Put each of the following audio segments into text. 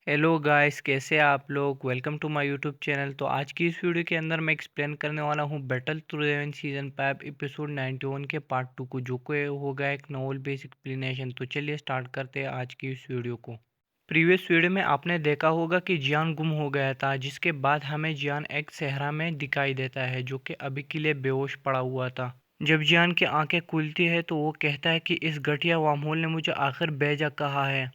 Hello guys, कैसे हैं आप लोग। Welcome to my YouTube channel. तो आज की इस वीडियो के अंदर मैं एक्सप्लेन करने वाला हूं battle through heaven season 5 episode 91 के पार्ट 2 को, जो कि होगा एक नोवेल बेस एक्सप्लेनेशन। तो चलिए स्टार्ट करते हैं आज की इस वीडियो को। प्रीवियस वीडियो में आपने देखा होगा कि जियान गुम हो गया था, जिसके बाद हमें जियान एक सहरा में दिखाई देता है जो कि अभी के लिए बेहोश पड़ा हुआ था। जब जियान की आंखें खुलती है तो वो कहता है कि इस घटिया वामहोल ने मुझे आखिर भेजा कहा है।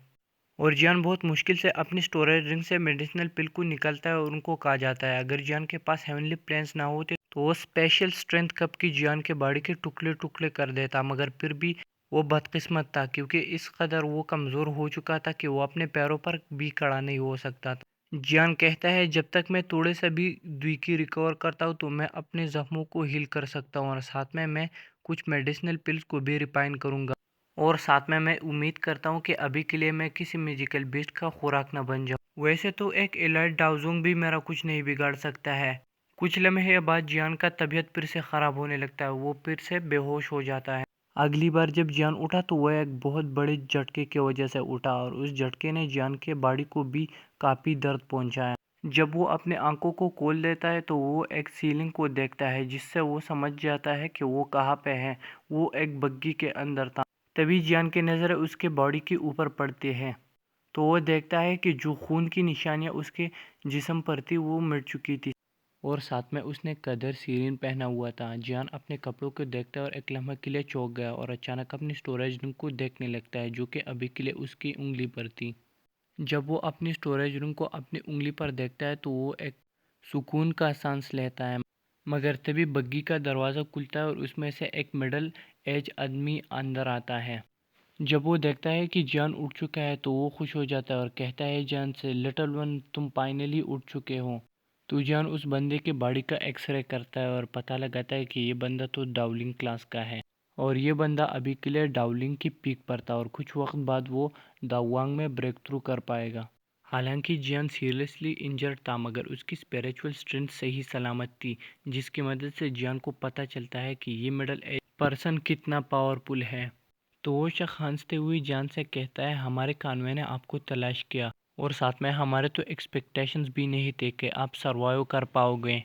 और जियान बहुत मुश्किल से अपनी स्टोरेज रिंग से मेडिसिनल पिल को निकालता है और उनको कहा जाता है अगर जियान के पास हेवनली प्लेन्स ना होते तो वो स्पेशल स्ट्रेंथ कप की जियान के बॉडी के टुकड़े टुकड़े कर देता। मगर फिर भी वो बदकिस्मत था, क्योंकि इस कदर वो कमज़ोर हो चुका था कि वो अपने पैरों पर भी खड़ा नहीं हो सकता था। जियान कहता है जब तक मैं थोड़े से भी द्वीकी रिकवर करता हूँ तो मैं अपने जख्मों को हील कर सकता हूँ, और साथ में मैं कुछ मेडिसिनल पिल्स को भी रिफाइन करूँगा। और साथ में मैं उम्मीद करता हूँ कि अभी के लिए मैं किसी म्यूजिकल बीस्ट का खुराक न बन जाऊँ। वैसे तो एक एलाइट डाउजोंग भी मेरा कुछ नहीं बिगाड़ सकता है। कुछ लम्हे बाद जियान का तबीयत फिर से ख़राब होने लगता है, वो फिर से बेहोश हो जाता है। अगली बार जब जियान उठा तो वह एक बहुत बड़े झटके की वजह से उठा, और उस झटके ने जियान के बॉडी को भी काफ़ी दर्द पहुंचाया। जब वो अपने आंखों को खोल देता है तो वो एक सीलिंग को देखता है, जिससे वो समझ जाता है कि वो कहाँ पे है। वो एक बग्गी के अंदर था। तभी जियान की नज़र उसके बॉडी के ऊपर पड़ती है तो वो देखता है कि जो खून की निशानियां उसके जिस्म पर थी वो मिट चुकी थी, और साथ में उसने कदर सीरीन पहना हुआ था। जियान अपने कपड़ों को देखता है और एक लम्हे के लिए चौंक गया, और अचानक अपनी स्टोरेज रूम को देखने लगता है जो कि अभी के लिए उसकी उंगली पर थी। जब वो अपनी स्टोरेज रूम को अपनी उंगली पर देखता है तो वो एक सुकून का सांस लेता है। मगर तभी बग्गी का दरवाज़ा खुलता है और उसमें से एक मिडल एज आदमी अंदर आता है। जब वो देखता है कि जान उठ चुका है तो वो खुश हो जाता है और कहता है जान से, लिटिल वन तुम फाइनली उठ चुके हो। तो जान उस बंदे के बॉडी का एक्सरे करता है और पता लगाता है कि ये बंदा तो डाउलिंग क्लास का है, और ये बंदा अभी के लिए डाउलिंग की पीक पर था और कुछ वक्त बाद वो दावांग में ब्रेक थ्रू कर पाएगा। हालांकि जियान सीरियसली इंजर्ड था, मगर उसकी स्पिरिचुअल स्ट्रेंथ सही सलामत थी, जिसकी मदद से जियान को पता चलता है कि ये मिडल एज पर्सन कितना पावरफुल है। तो वो शख्स हंसते हुए जान से कहता है हमारे कानवे ने आपको तलाश किया, और साथ में हमारे तो एक्सपेक्टेशंस भी नहीं थे कि आप सरवाइव कर पाओगे।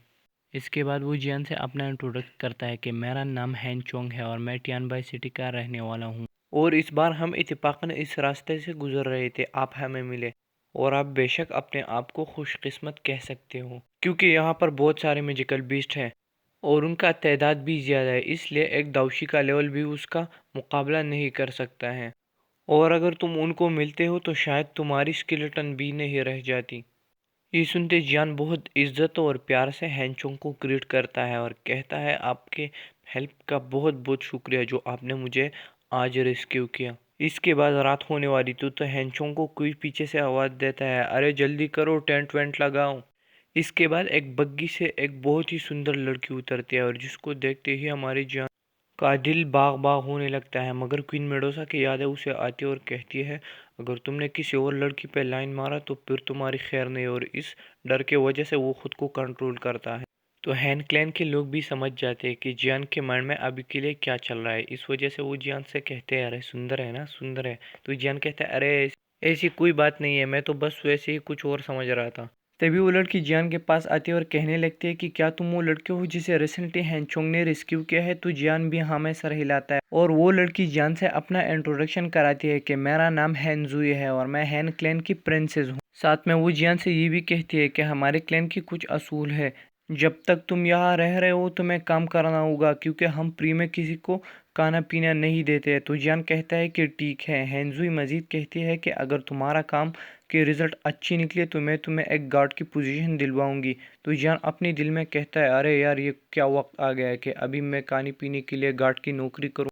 इसके बाद वो जियान से अपना इंट्रोडक्ट करता है कि मेरा नाम हैन चोंग है और मैं टियानबाई सिटी का रहने वाला हूँ, और इस बार हम इत्तेफाकन इस रास्ते से गुजर रहे थे, आप हमें मिले। और आप बेशक अपने आप को खुशकिस्मत कह सकते हो, क्योंकि यहाँ पर बहुत सारे मैजिकल बीस्ट हैं और उनका तादाद भी ज़्यादा है, इसलिए एक दाउशी का लेवल भी उसका मुकाबला नहीं कर सकता है। और अगर तुम उनको मिलते हो तो शायद तुम्हारी स्केलेटन भी नहीं रह जाती। ये सुनते जियान बहुत इज्जत और प्यार से हैंचोंग को ग्रीट करता है और कहता है आपके हेल्प का बहुत बहुत शुक्रिया जो आपने मुझे आज रेस्क्यू किया। इसके बाद रात होने वाली थी तो हैंचोंग को कोई पीछे से आवाज़ देता है, अरे जल्दी करो, टेंट वेंट लगाओ। इसके बाद एक बग्गी से एक बहुत ही सुंदर लड़की उतरती है और जिसको देखते ही हमारी जान का दिल बाग बाग होने लगता है। मगर क्वीन मेडोसा की यादें उसे आती है और कहती है अगर तुमने किसी और लड़की पे लाइन मारा तो फिर तुम्हारी खैर नहीं, और इस डर के वजह से वो खुद को कंट्रोल करता है। तो हैन क्लैन के लोग भी समझ जाते हैं कि जियान के माइंड में अभी के लिए क्या चल रहा है। इस वजह से वो जियान से कहते हैं अरे सुंदर है ना, सुंदर है। तो जियान कहता है अरे ऐसी कोई बात नहीं है, मैं तो बस वैसे ही कुछ और समझ रहा था। तभी वो लड़की जियान के पास आती है और कहने लगती है कि क्या तुम वो लड़के हो जिसे रिसेंटली हैंचोंग ने रेस्क्यू किया है। तो जियान भी हाँ में सर हिलाता है, और वो लड़की जियान से अपना इंट्रोडक्शन कराती है कि मेरा नाम हैन जुई है और मैं हैन क्लैन की प्रिंसेस हूँ। साथ में वो जियान से ये भी कहती है कि हमारे क्लैन की कुछ असूल है, जब तक तुम यहाँ रह रहे हो तुम्हें काम करना होगा, क्योंकि हम फ्री में किसी को खाना पीना नहीं देते हैं। तो जियान कहता है कि ठीक है। हैंजुई मजीद कहती है कि अगर तुम्हारा काम के रिजल्ट अच्छी निकले तो मैं तुम्हें एक गार्ड की पोजीशन दिलवाऊंगी। तो जियान अपने दिल में कहता है अरे यार ये क्या वक्त आ गया है कि अभी मैं खाने पीने के लिए गार्ड की नौकरी करूँ।